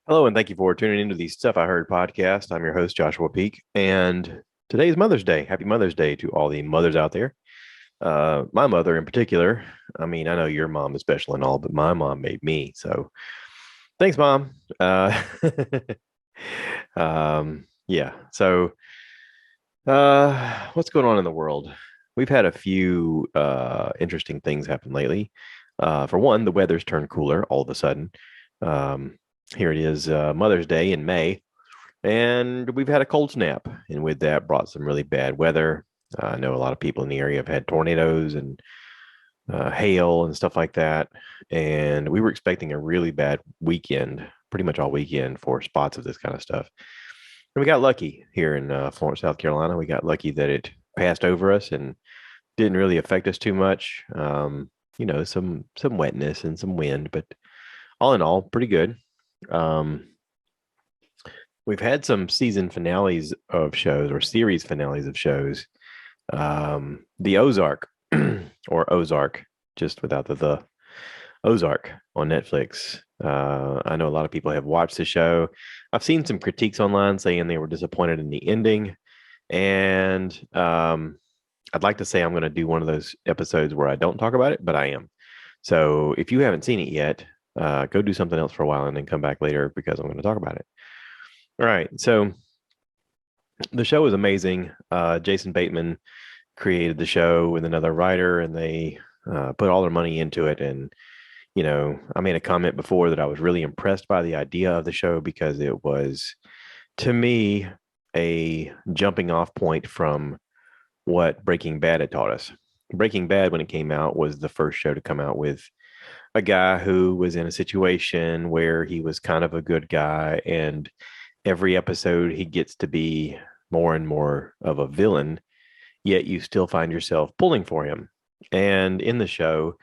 Hello, and thank you for tuning into the Stuff I Heard podcast. I'm your host, Joshua Peak, and today is Mother's Day. Happy Mother's Day to all the mothers out there. My mother in particular. I mean, I know your mom is special and all, but my mom made me. So thanks, Mom. Yeah. So, what's going on in the world? We've had a few interesting things happen lately. For one, the weather's turned cooler all of a sudden. Um, Here it is, Mother's Day in May. And we've had a cold snap, and with that brought some really bad weather. I know a lot of people in the area have had tornadoes and hail and stuff like that. And we were expecting a really bad weekend, pretty much all weekend for spots of this kind of stuff. And we got lucky here in Florence, South Carolina. We got lucky that it passed over us and didn't really affect us too much. Some wetness and some wind, but all in all, pretty good. Um, we've had some season finales of shows or series finales of shows. The Ozark or Ozark, just without the Ozark on Netflix. I know a lot of people have watched the show. I've seen some critiques online saying they were disappointed in the ending. And I'd like to say I'm going to do one of those episodes where I don't talk about it, but I am. So if you haven't seen it yet, go do something else for a while and then come back later because I'm going to talk about it. All right. So the show is amazing. Jason Bateman created the show with another writer, and they put all their money into it. And I made a comment before that I was really impressed by the idea of the show because it was, to me, a jumping off point from what Breaking Bad had taught us. Breaking Bad, when it came out, was the first show to come out with a guy who was in a situation where he was kind of a good guy, and every episode he gets to be more and more of a villain, yet you still find yourself pulling for him. And in the show,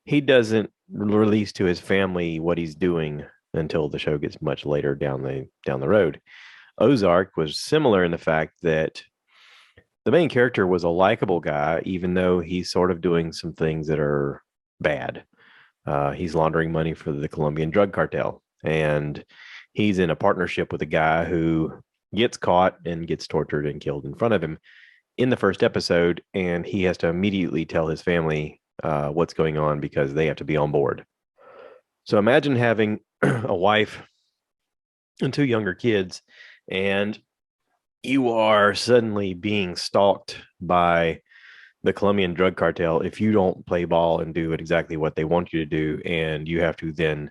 he doesn't release to his family what he's doing until the show gets much later down the road. Ozark was similar in the fact that the main character was a likable guy, even though he's sort of doing some things that are bad. He's laundering money for the Colombian drug cartel, and he's in a partnership with a guy who gets caught and gets tortured and killed in front of him in the first episode, and he has to immediately tell his family what's going on because they have to be on board. So imagine having a wife and two younger kids, and you are suddenly being stalked by the Colombian drug cartel if you don't play ball and do exactly what they want you to do. And you have to then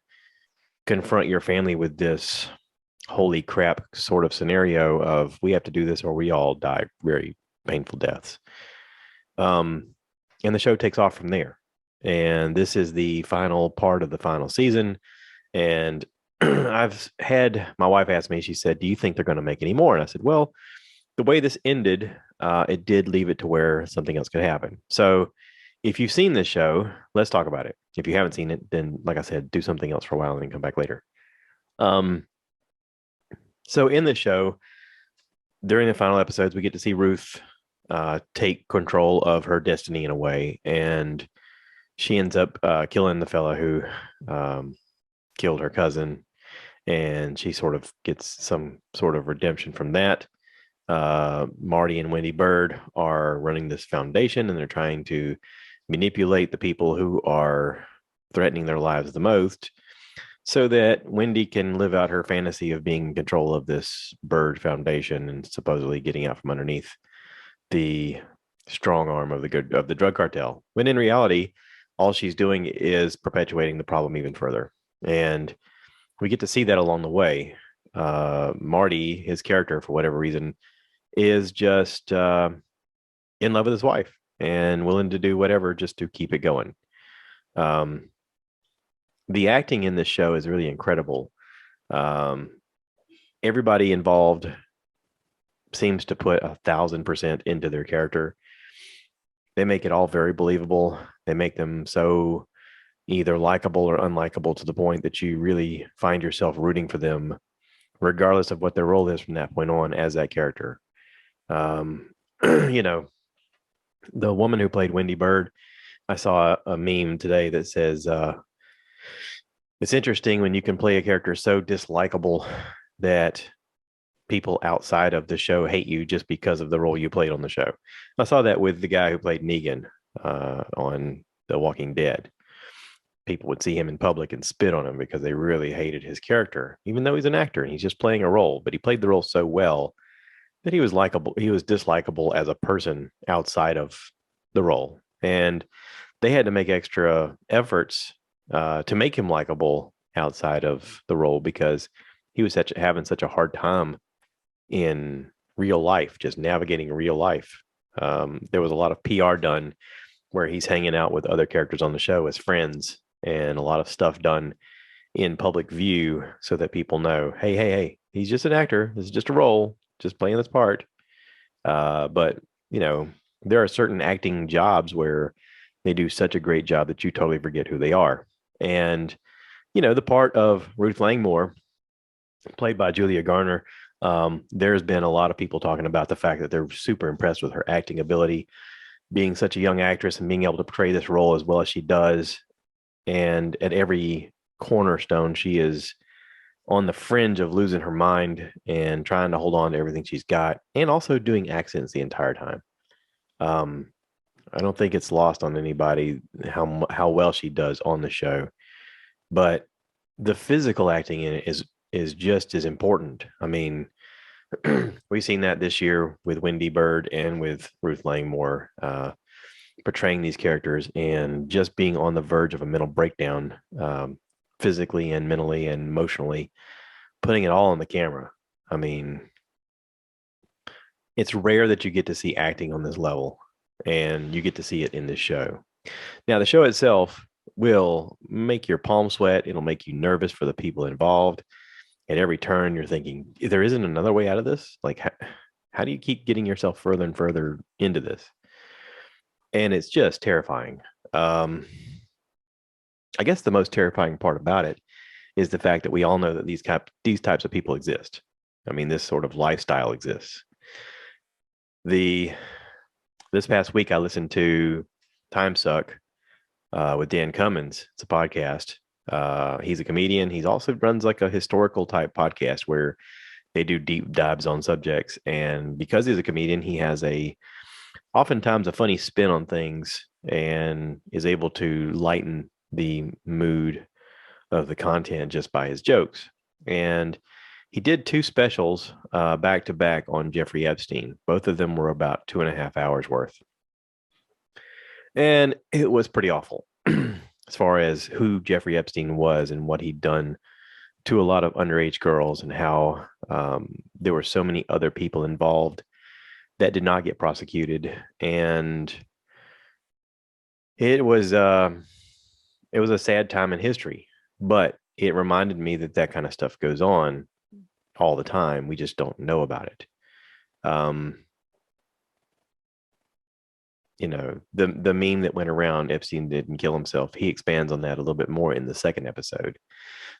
confront your family with this holy crap sort of scenario of we have to do this or we all die very painful deaths. Um, and the show takes off from there. And this is the final part of the final season. And I've had my wife ask me, she said, "Do you think they're going to make any more?" And I said, "Well, the way this ended, it did leave it to where something else could happen." So if you've seen this show, let's talk about it. If you haven't seen it, then, like I said, do something else for a while and then come back later. Um, so in the show, during the final episodes, we get to see Ruth take control of her destiny in a way, and she ends up killing the fella who killed her cousin, and she sort of gets some sort of redemption from that. Marty and Wendy Bird are running this foundation, and they're trying to manipulate the people who are threatening their lives the most so that Wendy can live out her fantasy of being in control of this Bird Foundation and supposedly getting out from underneath the strong arm of the drug cartel. When in reality, all she's doing is perpetuating the problem even further. And we get to see that along the way. Marty, his character, for whatever reason, is just in love with his wife and willing to do whatever just to keep it going. Um, the acting in this show is really incredible. Um, Everybody involved seems to put 1,000% into their character. They make it all very believable. They make them so either likable or unlikable to the point that you really find yourself rooting for them, regardless of what their role is from that point on as that character. Um, you know, the woman who played Wendy Bird, I saw a meme today that says, It's interesting when you can play a character so dislikable that people outside of the show hate you just because of the role you played on the show. I saw that with the guy who played Negan on The Walking Dead. People would see him in public and spit on him because they really hated his character, even though he's an actor and he's just playing a role. But he played the role so well that he was likable. He was dislikable as a person outside of the role, and they had to make extra efforts to make him likable outside of the role because he was having such a hard time in real life, just navigating real life. There was a lot of PR done where he's hanging out with other characters on the show as friends, and a lot of stuff done in public view so that people know, hey, hey, hey, he's just an actor. This is just a role, just playing this part. But you know, there are certain acting jobs where they do such a great job that you totally forget who they are. And you know, the part of Ruth Langmore, played by Julia Garner, there's been a lot of people talking about the fact that they're super impressed with her acting ability, being such a young actress and being able to portray this role as well as she does. And at every cornerstone, she is on the fringe of losing her mind and trying to hold on to everything she's got, and also doing accents the entire time. Um, I don't think it's lost on anybody how well she does on the show, but the physical acting in it is just as important. I mean, we've seen that this year with Wendy Bird and with Ruth Langmore portraying these characters and just being on the verge of a mental breakdown, physically and mentally and emotionally, putting it all on the camera. I mean, it's rare that you get to see acting on this level, and you get to see it in this show. Now, the show itself will make your palms sweat. It'll make you nervous for the people involved. At every turn, you're thinking, there isn't another way out of this. Like, how do you keep getting yourself further and further into this? And it's just terrifying. Um, I guess the most terrifying part about it is the fact that we all know that these types of people exist. I mean, this sort of lifestyle exists. The This past week, I listened to Timesuck with Dan Cummins. It's a podcast. He's a comedian. He's also runs like a historical type podcast where they do deep dives on subjects. And because he's a comedian, he has oftentimes a funny spin on things and is able to lighten the mood of the content just by his jokes. And he did two specials back to back on Jeffrey Epstein. Both of them were about 2.5 hours worth. And it was pretty awful as far as who Jeffrey Epstein was and what he'd done to a lot of underage girls, and how there were so many other people involved that did not get prosecuted. And it was a sad time in history, but it reminded me that that kind of stuff goes on all the time. We just don't know about it. You know, the meme that went around, Epstein didn't kill himself, he expands on that a little bit more in the second episode.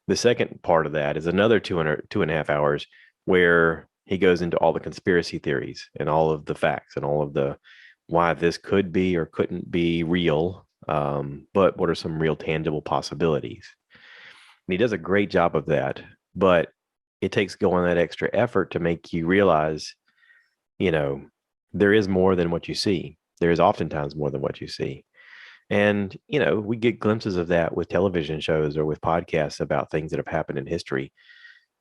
The second part of that is another 2.5 hours where he goes into all the conspiracy theories and all of the facts and all of the why this could be or couldn't be real, but what are some real tangible possibilities. And he does a great job of that, but it takes going that extra effort to make you realize, you know, there is more than what you see. There is oftentimes more than what you see. And, you know, we get glimpses of that with television shows or with podcasts about things that have happened in history.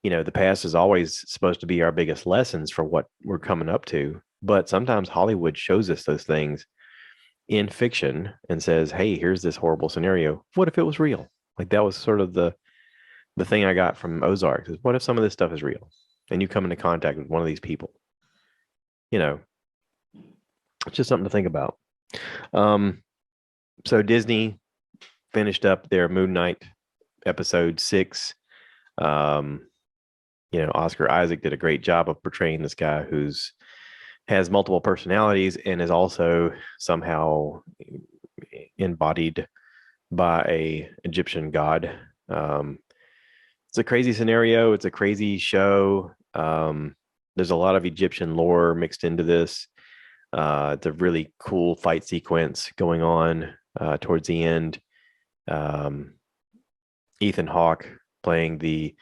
You know, the past is always supposed to be our biggest lessons for what we're coming up to. But sometimes Hollywood shows us those things in fiction and says, hey, here's this horrible scenario. What if it was real? Like that was sort of the thing I got from Ozark is, what if some of this stuff is real and you come into contact with one of these people? You know, it's just something to think about. So Disney finished up their Moon Knight episode 6. You know, Oscar Isaac did a great job of portraying this guy who's has multiple personalities and is also somehow embodied by a Egyptian god. It's a crazy scenario. It's a crazy show. There's a lot of Egyptian lore mixed into this. It's a really cool fight sequence going on towards the end. Ethan Hawke playing the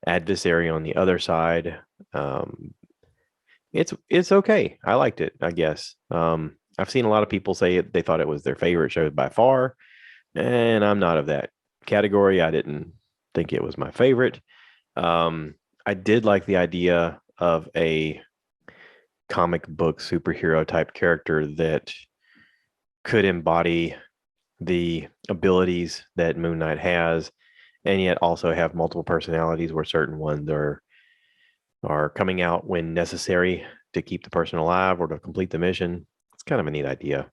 adversary on the other side. Um, it's okay. I liked it, I guess. I've seen a lot of people say they thought it was their favorite show by far, and I'm not of that category. I didn't think it was my favorite. Um, I did like the idea of a comic book superhero type character that could embody the abilities that Moon Knight has, and yet also have multiple personalities where certain ones are coming out when necessary to keep the person alive or to complete the mission. It's kind of a neat idea.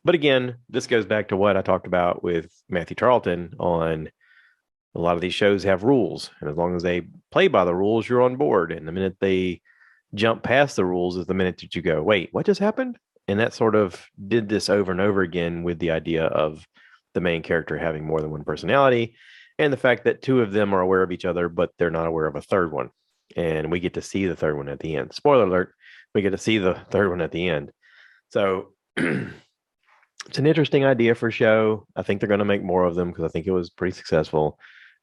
But again, this goes back to what I talked about with Mathew Tarlton on a lot of these shows have rules. And as long as they play by the rules, you're on board. And the minute they jump past the rules is the minute that you go, wait, what just happened? And that sort of did this over and over again with the idea of the main character having more than one personality and the fact that two of them are aware of each other, but they're not aware of a third one. And we get to see the third one at the end. Spoiler alert, we get to see the third one at the end. So it's an interesting idea for a show. I think they're going to make more of them because I think it was pretty successful.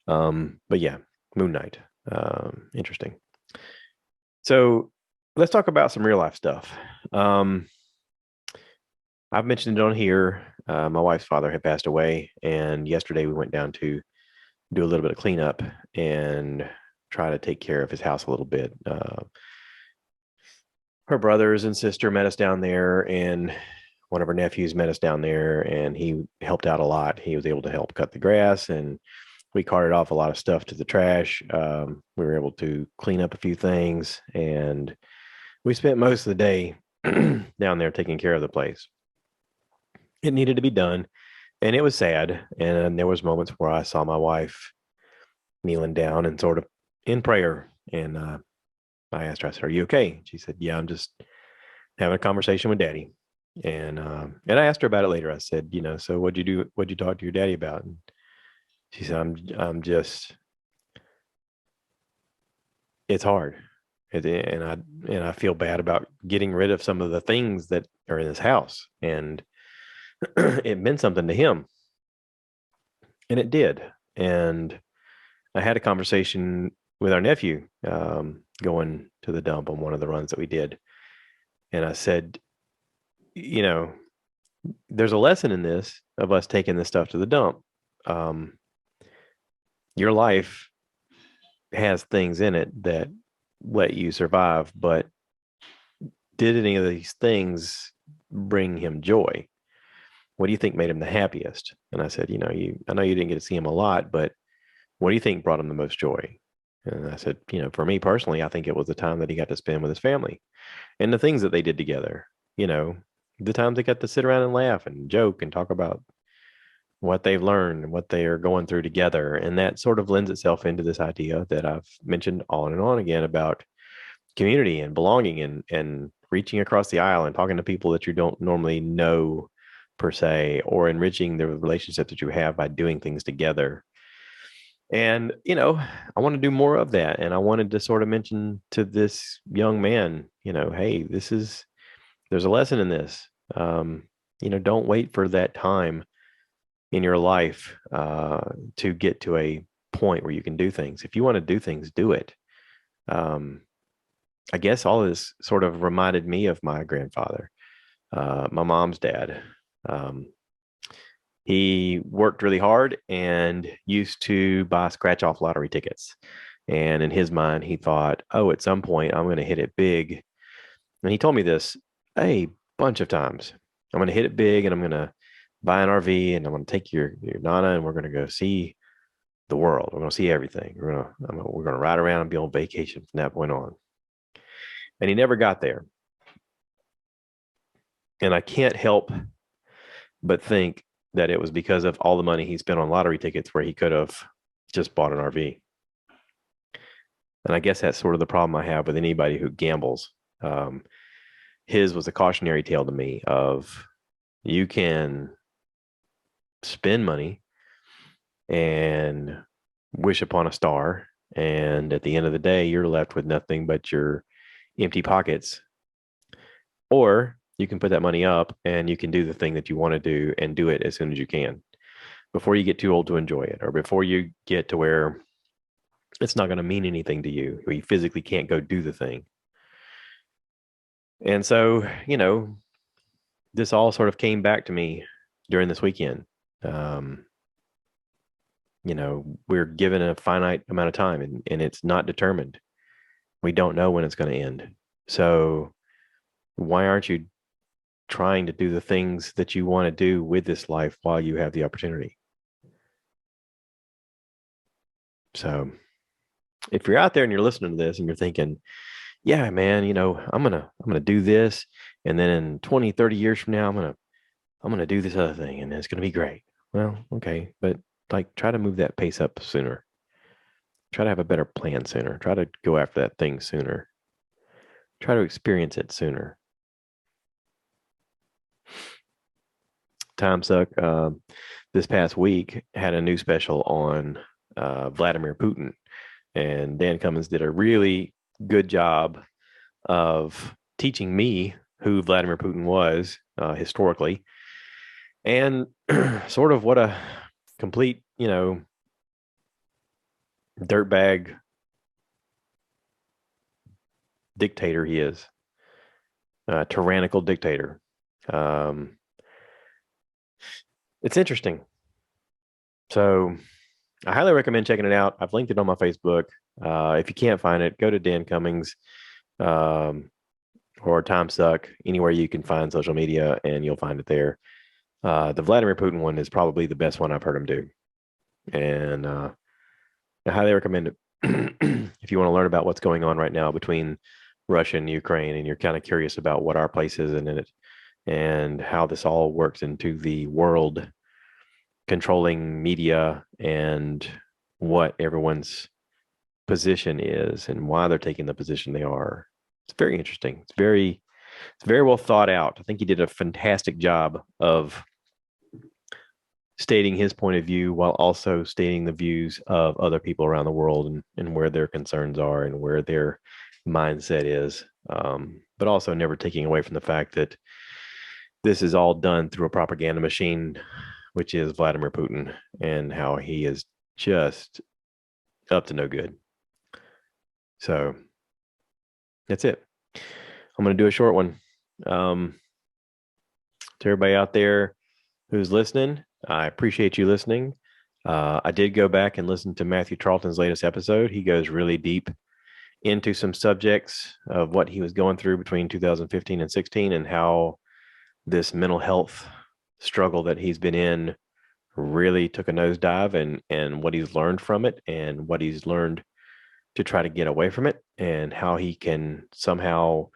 But yeah, Moon Knight. Interesting. So let's talk about some real life stuff. I've mentioned it on here. My wife's father had passed away, and yesterday we went down to do a little bit of cleanup and try to take care of his house a little bit. Her brothers and sister met us down there, and one of her nephews met us down there, and he helped out a lot. He was able to help cut the grass, and we carted off a lot of stuff to the trash. We were able to clean up a few things, and we spent most of the day down there taking care of the place. It needed to be done, and it was sad. And there was moments where I saw my wife kneeling down and sort of in prayer. And I asked her, I said, "Are you okay?" She said, "Yeah, I'm just having a conversation with Daddy." And I asked her about it later. I said, "So what'd you do? What'd you talk to your daddy about?" And she said, I'm just, it's hard. And I feel bad about getting rid of some of the things that are in this house." And it meant something to him, and it did. And I had a conversation with our nephew, going to the dump on one of the runs that we did. And I said, you know, there's a lesson in this of us taking this stuff to the dump. Um, your life has things in it that let you survive, but did any of these things bring him joy? What do you think made him the happiest? And I said, I know you didn't get to see him a lot, but what do you think brought him the most joy? And I said, for me personally, I think it was the time that he got to spend with his family and the things that they did together. The times they got to sit around and laugh and joke and talk about what they've learned and what they are going through together. And that sort of lends itself into this idea that I've mentioned on and on again about community and belonging and reaching across the aisle and talking to people that you don't normally know per se, or enriching the relationship that you have by doing things together. And, I want to do more of that. And I wanted to sort of mention to this young man, hey, there's a lesson in this. Don't wait for that time in your life to get to a point where you can do things. If you want to do things, do it. I guess all this sort of reminded me of my grandfather, my mom's dad. He worked really hard and used to buy scratch off lottery tickets. And in his mind, he thought, oh, at some point I'm going to hit it big. And he told me this a bunch of times. I'm going to hit it big, and I'm going to buy an RV, and I'm going to take your Nana, and we're going to go see the world. We're going to see everything. We're going to ride around and be on vacation from that point on. And he never got there. And I can't help but think that it was because of all the money he spent on lottery tickets, where he could have just bought an RV. And I guess that's sort of the problem I have with anybody who gambles. His was a cautionary tale to me of, you can spend money and wish upon a star, and at the end of the day, you're left with nothing but your empty pockets. Or you can put that money up and you can do the thing that you want to do and do it as soon as you can. before you get too old to enjoy it, or before you get to where it's not going to mean anything to you, or you physically can't go do the thing. And so, this all sort of came back to me during this weekend. Um, we're given a finite amount of time, and it's not determined. We don't know when it's going to end. So why aren't you trying to do the things that you want to do with this life while you have the opportunity? So if you're out there and you're listening to this and you're thinking, yeah, man, I'm gonna do this, and then in 20, 30 years from now, I'm gonna do this other thing, and it's gonna be great. Well, okay, but like try to move that pace up sooner. Try to have a better plan sooner. Try to go after that thing sooner. Try to experience it sooner. Timesuck this past week had a new special on Vladimir Putin, and Dan Cummins did a really good job of teaching me who Vladimir Putin was historically, and sort of what a complete, dirtbag dictator he is, tyrannical dictator. It's interesting. So I highly recommend checking it out. I've linked it on my Facebook. If you can't find it, go to Dan Cummings or Timesuck, anywhere you can find social media, and you'll find it there. The Vladimir Putin one is probably the best one I've heard him do. And I highly recommend it if you want to learn about what's going on right now between Russia and Ukraine, and you're kind of curious about what our place is in it and how this all works into the world controlling media and what everyone's position is and why they're taking the position they are. It's very interesting. It's very well thought out. I think he did a fantastic job of stating his point of view while also stating the views of other people around the world, and where their concerns are and where their mindset is. But also never taking away from the fact that this is all done through a propaganda machine, which is Vladimir Putin, and how he is just up to no good. So that's it. I'm going to do a short one. To everybody out there who's listening, I appreciate you listening. I did go back and listen to Mathew Tarlton's latest episode. He goes really deep into some subjects of what he was going through between 2015 and 16, and how this mental health struggle that he's been in really took a nosedive, and what he's learned from it, and what he's learned to try to get away from it, and how he can somehow,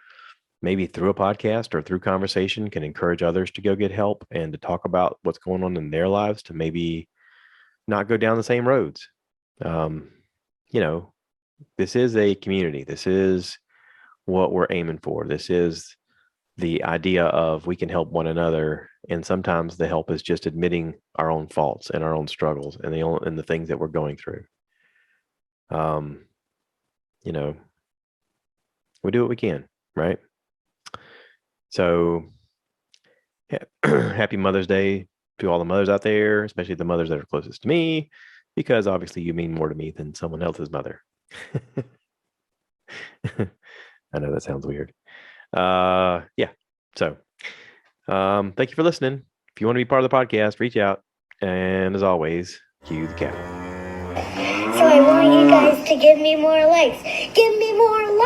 maybe through a podcast or through conversation, can encourage others to go get help and to talk about what's going on in their lives, to maybe not go down the same roads. This is a community. This is what we're aiming for. This is the idea of we can help one another, and sometimes the help is just admitting our own faults and our own struggles and the things that we're going through. We do what we can, right? So happy Mother's Day to all the mothers out there, especially the mothers that are closest to me, because obviously you mean more to me than someone else's mother. I know that sounds weird. Yeah. So thank you for listening. If you want to be part of the podcast, reach out. And as always, cue the cat. So I want you guys to give me more likes. Give me more likes.